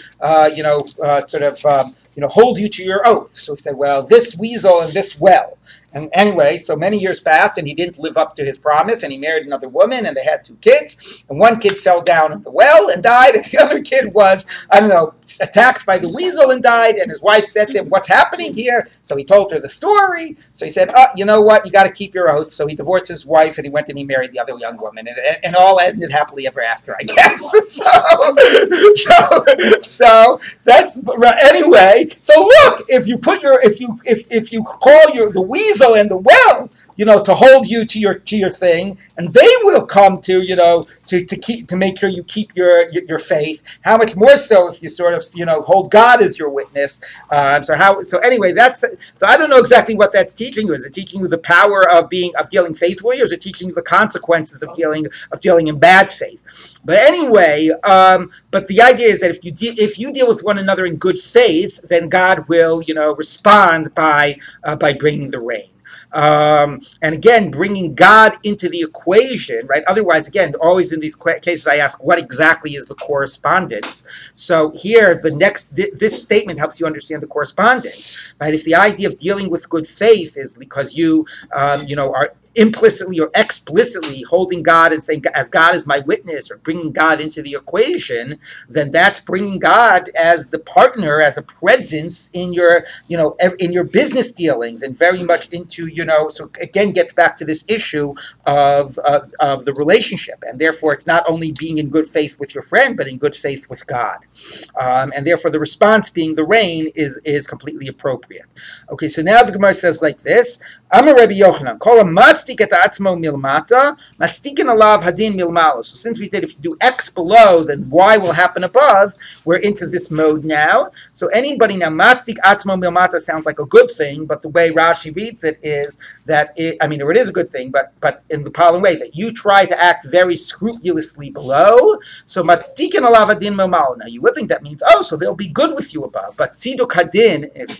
A: hold you to your oath? So he said, well, this weasel and this well. And anyway, so many years passed, and he didn't live up to his promise, and he married another woman, and they had 2 kids, and one kid fell down in the well and died, and the other kid was, attacked by the weasel and died, and his wife said to him, what's happening here? So he told her the story. So he said, you know what, you got to keep your oath. So he divorced his wife, and he went and he married the other young woman, and all ended happily ever after, I guess. So that's, anyway, so look, if you put if you call the weasel and the well, to hold you to your thing, and they will come to make sure you keep your faith. How much more so if you sort of hold God as your witness? So anyway, so I don't know exactly what that's teaching you. Is it teaching you the power of dealing faithfully, or is it teaching you the consequences of dealing in bad faith? But anyway, but the idea is that if you deal with one another in good faith, then God will respond by bringing the rain. And again, bringing God into the equation, right? Otherwise, again, always in these cases, I ask, what exactly is the correspondence? So here, this statement helps you understand the correspondence, right? If the idea of dealing with good faith is because you, are implicitly or explicitly holding God and saying, as God is my witness, or bringing God into the equation, then that's bringing God as the partner, as a presence in your, in your business dealings, and very much into, so again gets back to this issue of the relationship, and therefore it's not only being in good faith with your friend, but in good faith with God, and therefore the response being the rain is completely appropriate. Okay, so now the Gemara says like this: Amar Rabbi Yochanan, kol matzdik et atzmo milmata, matzdikin alav hadin milmalo. So since we said if you do X below, then Y will happen above, we're into this mode now. So anybody now, matzdik atzmo milmata sounds like a good thing, but the way Rashi reads it is that or it is a good thing, but in the following way, that you try to act very scrupulously below. So matzdikin alav hadin milmalo. Now you would think that means, so they'll be good with you above, but tziduk hadin, if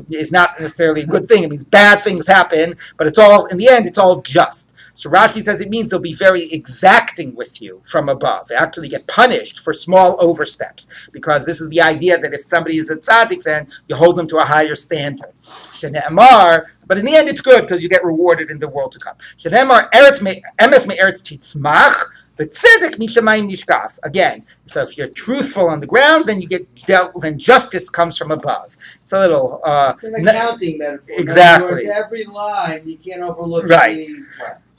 A: is not necessarily a good thing. It means bad things happen, but it's all, in the end, it's all just. So Rashi says it means they'll be very exacting with you from above. They actually get punished for small oversteps, because this is the idea that if somebody is a tzaddik, then you hold them to a higher standard. Shene'emar, but in the end, it's good because you get rewarded in the world to come. Shene'emar emes me'eretz titzmach. But tzedek mishamayim nishkaf. Again, so if you're truthful on the ground, then you get dealt. Then justice comes from above. It's a little.
E: It's an accounting metaphor.
A: Exactly.
E: In other words, every line you can't overlook.
A: Right.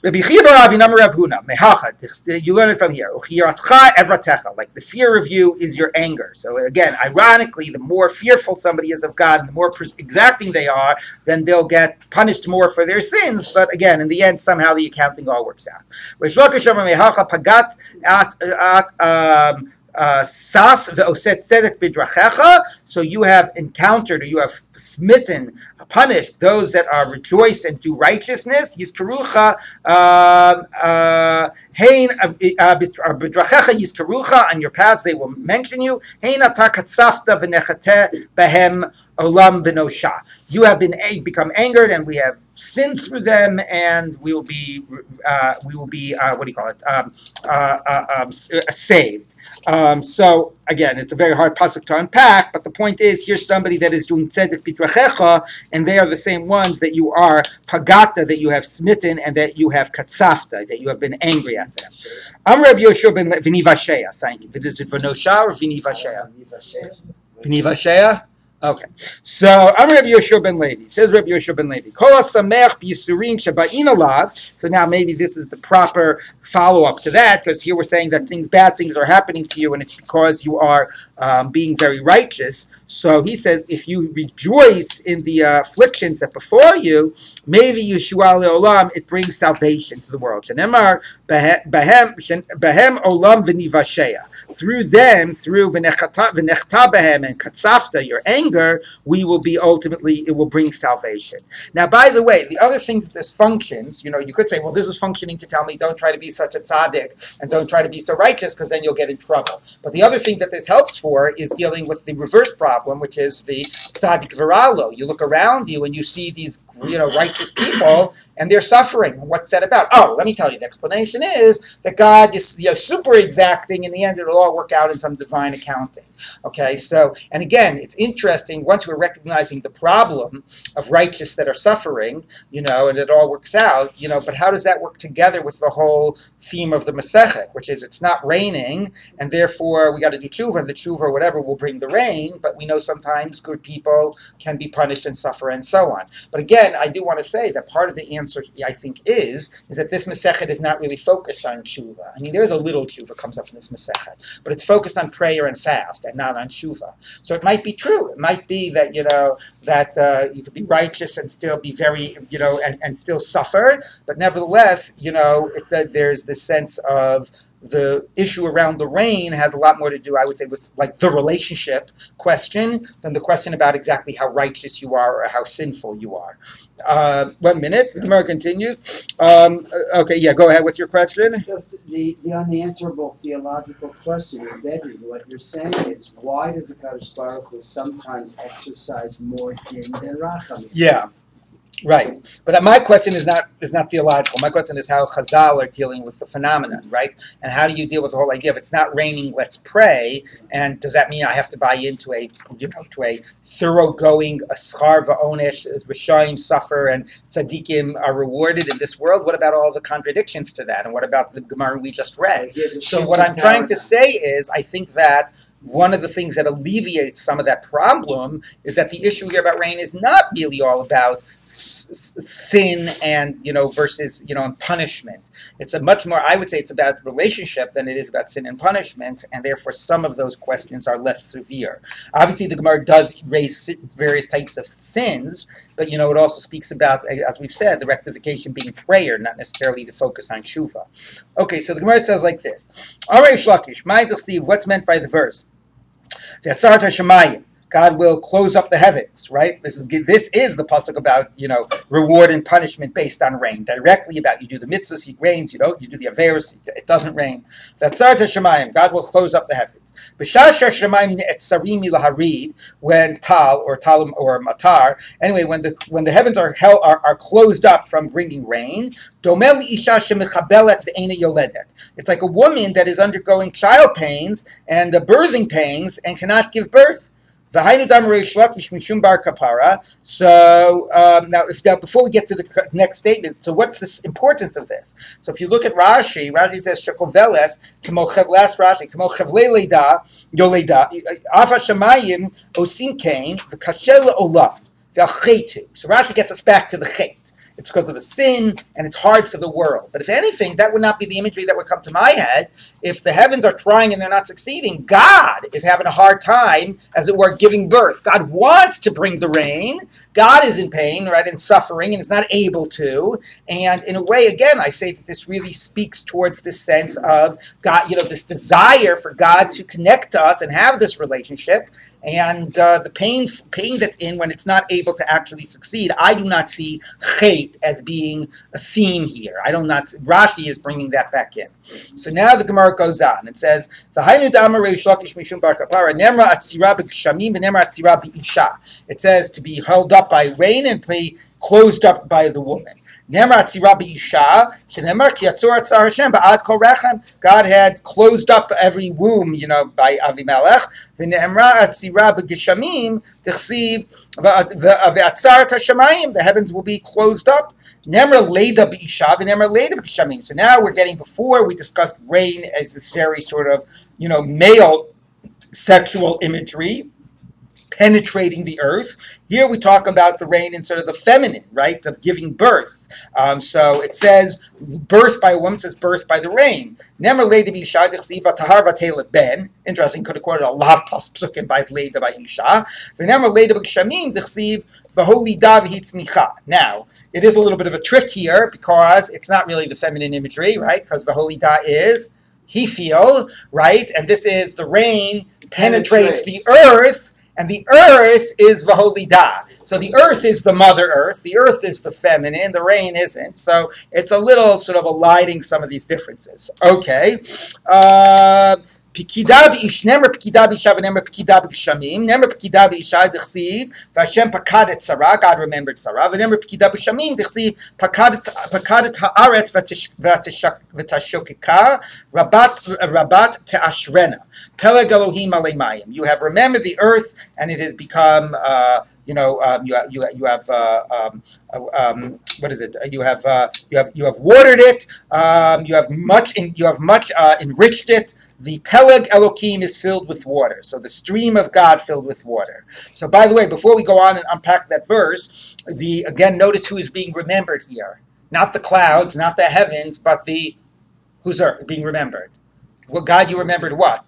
A: You learn it from here. Like the fear of you is your anger. So again, ironically, the more fearful somebody is of God and the more exacting they are, then they'll get punished more for their sins. But again, in the end, somehow the accounting all works out. Sas ve'oset tzedek bidrachecha. So you have encountered, or you have smitten, punished those that are rejoice and do righteousness. Yizkarucha hein bidrachecha yizkarucha, on your paths they will mention you. Hein ata katzafta v'nechate behem olam v'nosha. You have become angered, and we have sinned through them, and we will be saved. So again, it's a very hard pasuk to unpack, but the point is, here's somebody that is doing tzedek bitrachecha, and they are the same ones that you are pagata, that you have smitten, and that you have katzafta, that you have been angry at them. I'm Rabbi Yoshua ben V'nivashea. Thank you. Is it V'nosha or V'nivashea? V'nivashea. Okay, so I'm Rabbi Yoshua ben Levi. Says Rabbi Yoshua ben Levi, Kol hasamech b'yisurin shebain alav. So now maybe this is the proper follow-up to that, because here we're saying that bad things are happening to you, and it's because you are being very righteous. So he says, if you rejoice in the afflictions that befall you, maybe Yeshua le'olam, it brings salvation to the world. Shenemar behem olam v'nivashea. Through them, through v'nechta behem and katzafta, your anger, it will bring salvation. Now, by the way, the other thing that this functions, you could say, well, this is functioning to tell me don't try to be such a tzaddik and don't try to be so righteous, because then you'll get in trouble. But the other thing that this helps for is dealing with the reverse problem, which is the tzaddik viralo. You look around you and you see these righteous people, and they're suffering. What's that about? Oh, let me tell you. The explanation is that God is super exacting. In the end, it'll all work out in some divine accounting. Okay, so, and again, it's interesting, once we're recognizing the problem of righteous that are suffering, and it all works out, but how does that work together with the whole theme of the Masechet, which is it's not raining, and therefore we got to do tshuva, and the tshuva or whatever will bring the rain, but we know sometimes good people can be punished and suffer and so on. But again, I do want to say that part of the answer, I think, is that this Masechet is not really focused on tshuva. I mean, there's a little tshuva comes up in this Masechet, but it's focused on prayer and fast and not on tshuva. So it might be true. It might be that, you could be righteous and still be very, and still suffer, but nevertheless, there's this sense of the issue around the rain has a lot more to do, I would say, with like the relationship question than the question about exactly how righteous you are or how sinful you are. 1 minute. The Gemara continues. Okay, yeah, go ahead. What's your question?
E: Just the unanswerable theological question embedded in what you're saying is, why does the Kadosh Baruch Hu sometimes exercise more din than rachamim?
A: Yeah. Right, but my question is not theological. My question is how Chazal are dealing with the phenomenon, right? And how do you deal with the whole idea? If it's not raining, let's pray. And does that mean I have to buy into a thoroughgoing schar va'onesh, Rishayim suffer and tzaddikim are rewarded in this world? What about all the contradictions to that? And what about the Gemara we just read? So what I'm trying to say is, I think that one of the things that alleviates some of that problem is that the issue here about rain is not really all about sin and versus and punishment. It's a much more, I would say, it's about relationship than it is about sin and punishment, and therefore some of those questions are less severe. Obviously, the Gemara does raise various types of sins, but it also speaks about, as we've said, the rectification being prayer, not necessarily the focus on shuvah. Okay, so the Gemara says like this: Areish Lakish, what's meant by the verse? V'atzar hashamayim, God will close up the heavens, right? This is the pasuk about reward and punishment based on rain, directly about you do the mitzvahs, it rains, you do the averos, it doesn't rain. V'atzar hashamayim, God will close up the heavens. B'shas hashamayim ne'etzarim milaharid, when tal or matar, anyway, when the heavens are closed up from bringing rain, domel isha shemechabelet ve'ena yoledet. It's like a woman that is undergoing child pains and birthing pains and cannot give birth. So now, before we get to the next statement, so what's the importance of this? So if you look at Rashi says shekoveles last Rashi k'mo leida yoleda afa shamayim osim kain v'kashel olam v'achetu. So Rashi gets us back to the chet. It's because of a sin, and it's hard for the world. But if anything, that would not be the imagery that would come to my head. If the heavens are trying and they're not succeeding, God is having a hard time, as it were, giving birth. God wants to bring the rain. God is in pain, right, and suffering, and is not able to. And in a way, again, I say that this really speaks towards this sense of God, this desire for God to connect to us and have this relationship. And the pain that's in when it's not able to actually succeed, I do not see chet as being a theme here. Rashi is bringing that back in. So now the Gemara goes on. It says, it says to be held up by rain and be closed up by the woman. God had closed up every womb, by Avimelech. The heavens will be closed up. So now we're getting, before we discussed rain as this very sort of, male sexual imagery penetrating the earth. Here we talk about the rain in sort of the feminine, right, of giving birth. So it says birth by a woman, says birth by the rain. Interesting, could have quoted a lot of pasukim by Leida by Isha. Now, it is a little bit of a trick here because it's not really the feminine imagery, right? Because Vaholida is he feel, right? And this is the rain penetrates the earth. And the earth is Vaholida. So the earth is the mother earth. The earth is the feminine. The rain isn't. So it's a little sort of aligning some of these differences. Okay. Pikida b'ish, nemer pikida b'isha v'nemer pikida b'gshamim, nemer pikida b'isha d'chsiv, v'Hashem pakadet tzara, God remembered tzara, v'nemer pikida b'shamim d'chsiv, pakadet ha'aretz v'tashokeka, rabat te'ashrena, peleg Elohim alei mayim. You have remembered the earth, and it has become, you have what is it? You have watered it. You have much enriched it. The Peleg Elohim is filled with water. So the stream of God filled with water. So by the way, before we go on and unpack that verse, again, notice who is being remembered here. Not the clouds, not the heavens, but who's being remembered? Well, God, you remembered what?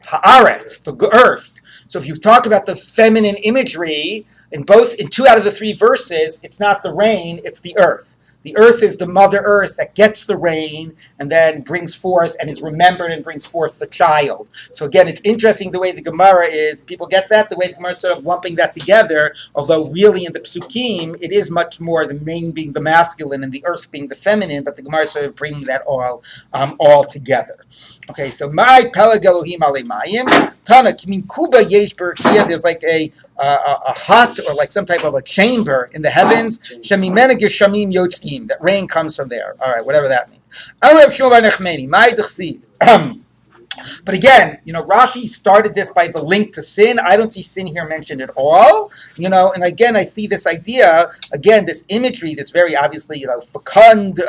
A: Haaretz, the earth. So if you talk about the feminine imagery, in 2 out of the 3 verses, it's not the rain, it's the earth. The earth is the mother earth that gets the rain and then brings forth and is remembered and brings forth the child. So again, it's interesting the way the Gemara is. People get that, the way the Gemara is sort of lumping that together, although really in the Psukim, it is much more the main being the masculine and the earth being the feminine, but the Gemara is sort of bringing that all together. Okay, so my Peleg Elohim alei mayim, Tana, Kimin Kuba Yesh Berkia, there's like a a hut or like some type of a chamber in the heavens. Shemimena geshamim yotzim. That rain comes from there. All right, whatever that means. But again, Rashi started this by the link to sin. I don't see sin here mentioned at all. And again, I see this idea, this imagery, this very obviously, fecund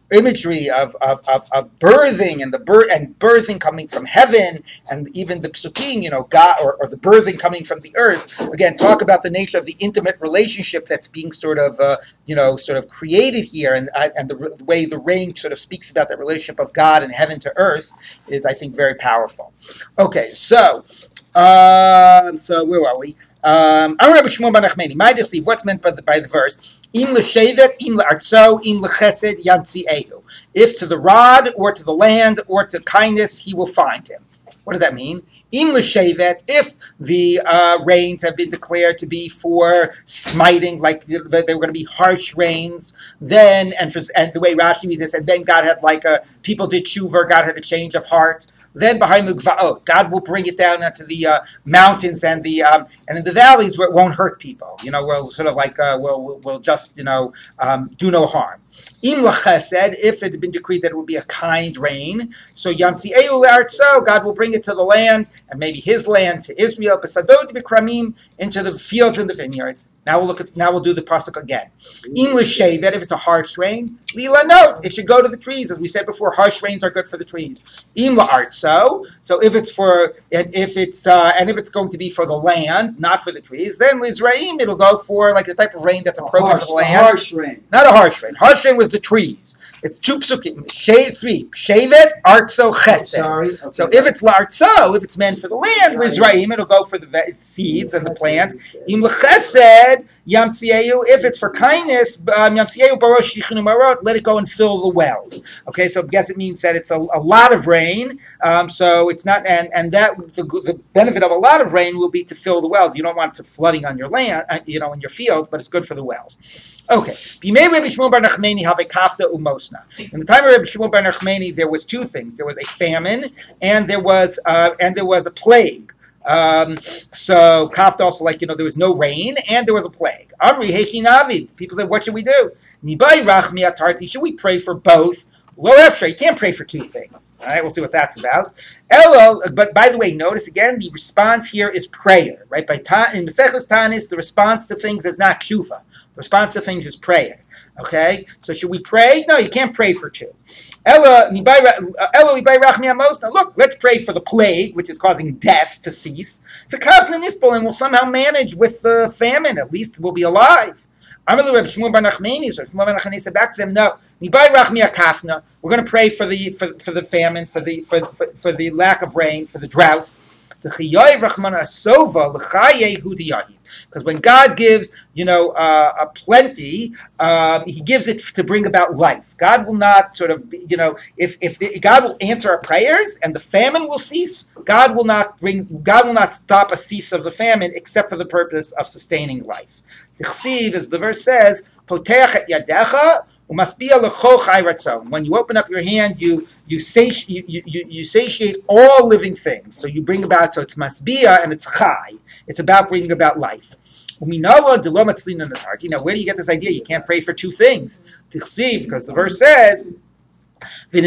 A: imagery of birthing and birthing coming from heaven, and even the psukim, God, or the birthing coming from the earth. Again, talk about the nature of the intimate relationship that's being sort of created here, and the way the rain sort of speaks about that relationship of God and heaven to earth is, I think, very powerful. Okay, so where are we? What's meant by the verse? If to the rod or to the land or to kindness he will find him. What does that mean? If the rains have been declared to be for smiting, like they were going to be harsh rains, then and the way Rashi reads this, and then God had people did tshuva, God had a change of heart. Then behind Mugvaot, God will bring it down into the mountains and in the valleys where it won't hurt people. We'll sort of we'll just do no harm. Im l'chesed, if it had been decreed that it would be a kind rain, so yamtzi'eu le'artzo, God will bring it to the land, and maybe His land to Israel, b'sadot b'kramim, into the fields and the vineyards. Now we'll do the pasuk again. Im l'shevet, if it's a harsh rain, lila no, it should go to the trees, as we said before. Harsh rains are good for the trees. Im la'artzo, so if it's going to be for the land, not for the trees, then l'Izraim, it'll go for like the type of rain that's appropriate for the land.
E: Harsh rain,
A: not a harsh rain. Harsh rain was the trees. It's two psukim. Three. Shevet, artso, chesed. Okay. So if it's l'artso, if it's meant for the land, Lizraim, it'll go for the seeds and the plants. Im l'chesed, yamtzieu, if it's for kindness, yamtzieu barosh yichunu marot, let it go and fill the wells. Okay, so I guess it means that it's a lot of rain. So it's not, and that the benefit of a lot of rain will be to fill the wells. You don't want it flooding on your land, in your field, but it's good for the wells. Okay. In the time of Rabbi Shimon bar Nachmani, there was two things. There was a famine, and there was a plague. So Kafta also there was no rain, and there was a plague. Amri Hechi Navid. People said, what should we do? Nibai Rachmi Atarti. Should we pray for both? Lo efsha. You can't pray for two things. All right, we'll see what that's about. But by the way, notice again, the response here is prayer. Right? In Maseches Taanit, the response to things is not tshuva. The response to things is prayer. Okay? So should we pray? No, you can't pray for two. Look, let's pray for the plague, which is causing death, to cease. And we'll somehow manage with the famine. At least we'll be alive. Rabbi Shimon bar Nachmani said back to them, no. We're going to pray for the famine, for the lack of rain, for the drought. Because when God gives, a plenty, He gives it to bring about life. God will not God will answer our prayers and the famine will cease. God will not stop a cease of the famine except for the purpose of sustaining life. Tichsiv, as the verse says, Poteach et yadecha. When you open up your hand, you satiate all living things. So you bring about, so it's masbia and it's chai. It's about bringing about life. Now, where do you get this idea? You can't pray for two things. Because the verse says, let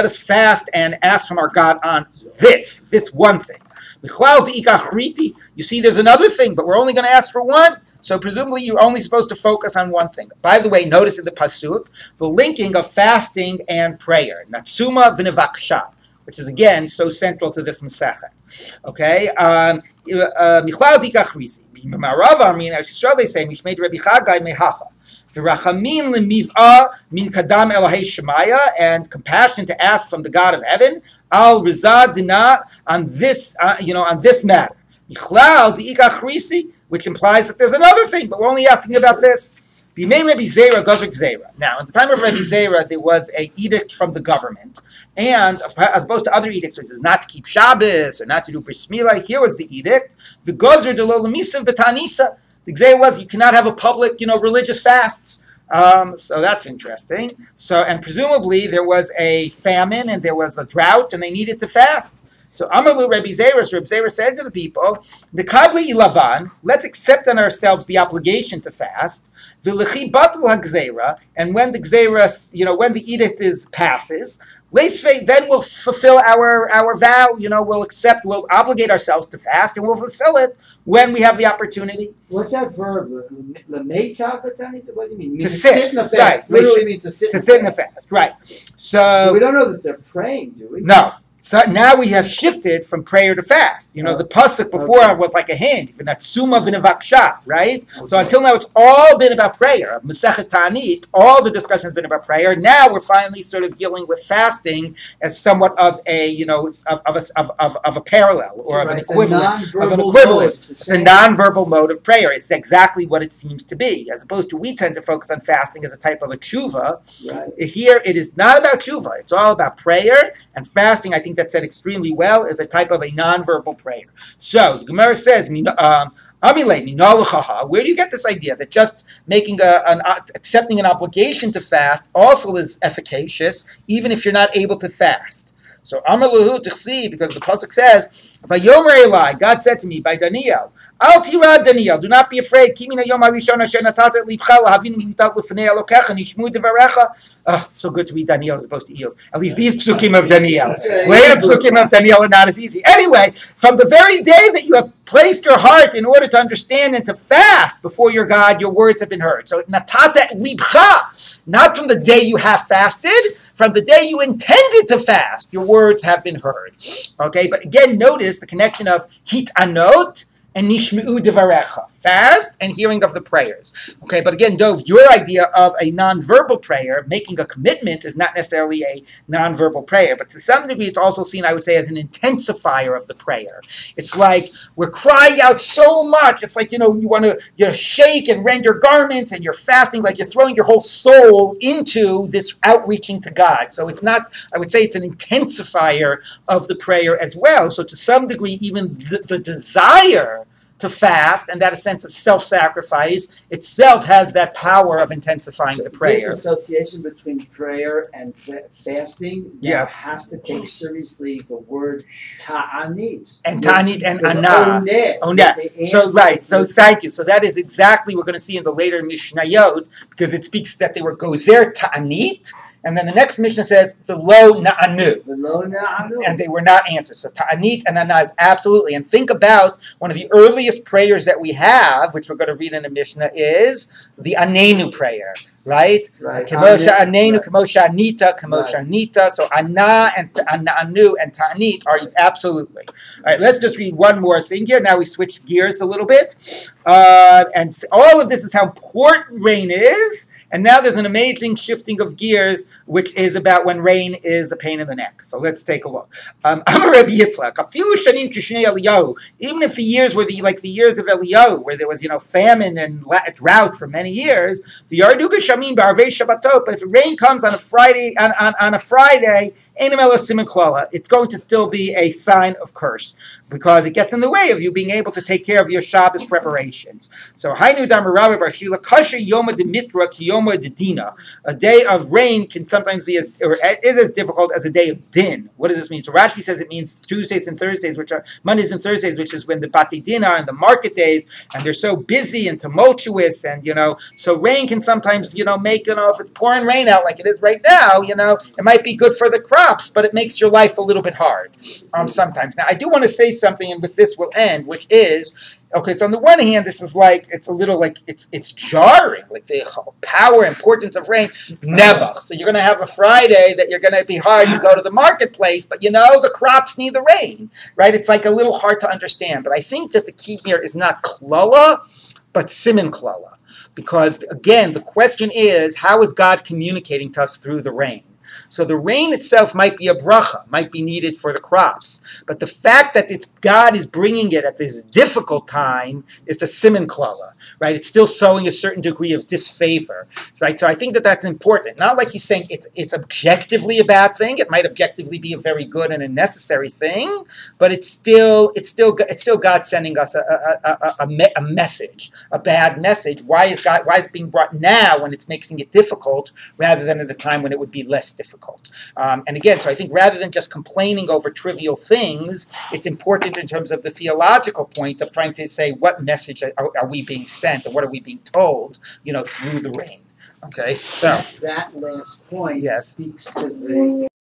A: us fast and ask from our God on this one thing. You see, there's another thing, but we're only going to ask for one. So presumably you're only supposed to focus on one thing. By the way, notice in the pasuk the linking of fasting and prayer. Natsuma v'nevaksha, which is again so central to this Masechet. Okay, Michlal dikachrisi. B'marava min Yisrael they say mishmei Rabbi Chagai mehacha. V'rachamin lemiv'a min kadam Elohei Shemaya, and compassion to ask from the God of heaven al rizad dina on this matter. Michlal dikachrisi, which implies that there's another thing, but we're only asking about this. Now, in the time of Rabbi Zera, there was an edict from the government, and as opposed to other edicts, which is not to keep Shabbos or not to do Bris Milah, here was the edict. The Gozer de lo Lemisav B'Tanisa. The Zera was you cannot have a public, religious fasts. So that's interesting. So, and presumably there was a famine and there was a drought, and they needed to fast. So Amalu Rabbi Zera said to the people, the Kabli Ilavan, let's accept on ourselves the obligation to fast. V'lechi batul hagzera, and when the gzera, when the edict passes, then we'll fulfill our vow. We'll obligate ourselves to fast, and we'll fulfill it when we have the opportunity.
E: What's that verb? Taanit? What do you mean?
A: To sit
E: in a fast.
A: Right.
E: Literally means to sit.
A: To sit in a fast. Right.
E: So we don't know that they're praying, do we?
A: No. So now we have shifted from prayer to fast. The pasuk before was like a hint, v'natsuma v'nevaksha, right? Okay. So until now, it's all been about prayer. Masechet Taanit, all the discussion has been about prayer. Now we're finally sort of dealing with fasting as somewhat of a, of a parallel or of an equivalent, of an equivalent. It's a non-verbal mode of prayer. It's exactly what it seems to be, as opposed to we tend to focus on fasting as a type of a tshuva. Right. Here, it is not about tshuva. It's all about prayer, and fasting, I think that said extremely well, is a type of a non-verbal prayer. So the Gemara says, where do you get this idea that just making accepting an obligation to fast also is efficacious, even if you're not able to fast? So Amaluhu Tichsi, because the pasuk says, Vayomer Eli, God said to me by Daniel, Al tira Daniel, do not be afraid. Kimina yom harishon asher natat libcha lahavinu mitat lefnei Elokecha nishmu devarecha. So good to read Daniel as opposed to Eov. At least these psukim of Daniel. Later psukim of Daniel are not as easy. Anyway, from the very day that you have placed your heart in order to understand and to fast before your God, your words have been heard. So natata libcha, not from the day you have fasted, from the day you intended to fast, your words have been heard. Okay, but again, notice the connection of hit anot and nishmeu devarecha, fast and hearing of the prayers. Okay, but again, Dov, your idea of a non-verbal prayer, making a commitment, is not necessarily a non-verbal prayer, but to some degree, it's also seen, I would say, as an intensifier of the prayer. It's like we're crying out so much. It's like, you want to shake and rend your garments, and you're fasting, like you're throwing your whole soul into this outreaching to God. So it's not, I would say, it's an intensifier of the prayer as well. So to some degree, even the desire to fast and that a sense of self-sacrifice itself has that power of intensifying the prayer.
E: This association between prayer and fasting has to take seriously the word ta'anit.
A: And ta'anit and anah. Oneh. So right, so thank you. So that is exactly what we're going to see in the later Mishnayot, because it speaks that they were gozer ta'anit, and then the next Mishnah says, V'lo na'anu. And they were not answered. So ta'anit and anah is absolutely. And think about one of the earliest prayers that we have, which we're going to read in the Mishnah, is the anenu prayer. Right? Kemosha anenu, kemosha anita. So anah and anu and ta'anit are absolutely. All right, let's just read one more thing here. Now we switch gears a little bit. And all of this is how important rain is. And now there's an amazing shifting of gears, which is about when rain is a pain in the neck. So let's take a look. Amar Rabbi Yitzchak, even if the years were like the years of Eliyahu, where there was famine and drought for many years, but if rain comes on a Friday, it's going to still be a sign of curse, because it gets in the way of you being able to take care of your Shabbos preparations. So, a day of rain can sometimes be is as difficult as a day of din. What does this mean? So Rashi says it means Tuesdays and Thursdays, which are Mondays and Thursdays, which is when the Bati Din are and the market days, and they're so busy and tumultuous, and so rain can sometimes make if it's pouring rain out like it is right now, it might be good for the crops, but it makes your life a little bit hard sometimes. Now I do want to say something, and with this we'll end, which is, okay, so on the one hand, this is it's a little it's jarring, like the power, importance of rain. Never. So you're going to have a Friday that you're going to be hard to go to the marketplace, but the crops need the rain, right? It's like a little hard to understand. But I think that the key here is not klola, but siman klola. Because again, the question is, how is God communicating to us through the rain? So the rain itself might be a bracha, might be needed for the crops. But the fact that God is bringing it at this difficult time is a siman klala, right? It's still showing a certain degree of disfavor, right? So I think that that's important. Not like he's saying it's objectively a bad thing. It might objectively be a very good and a necessary thing, but it's still God sending us a message, a bad message. Why is it being brought now when it's making it difficult, rather than at a time when it would be less difficult. And again, so I think rather than just complaining over trivial things, it's important in terms of the theological point of trying to say what message are we being sent and what are we being told, through the rain. Okay, so
E: that last point
A: yes.
E: speaks to the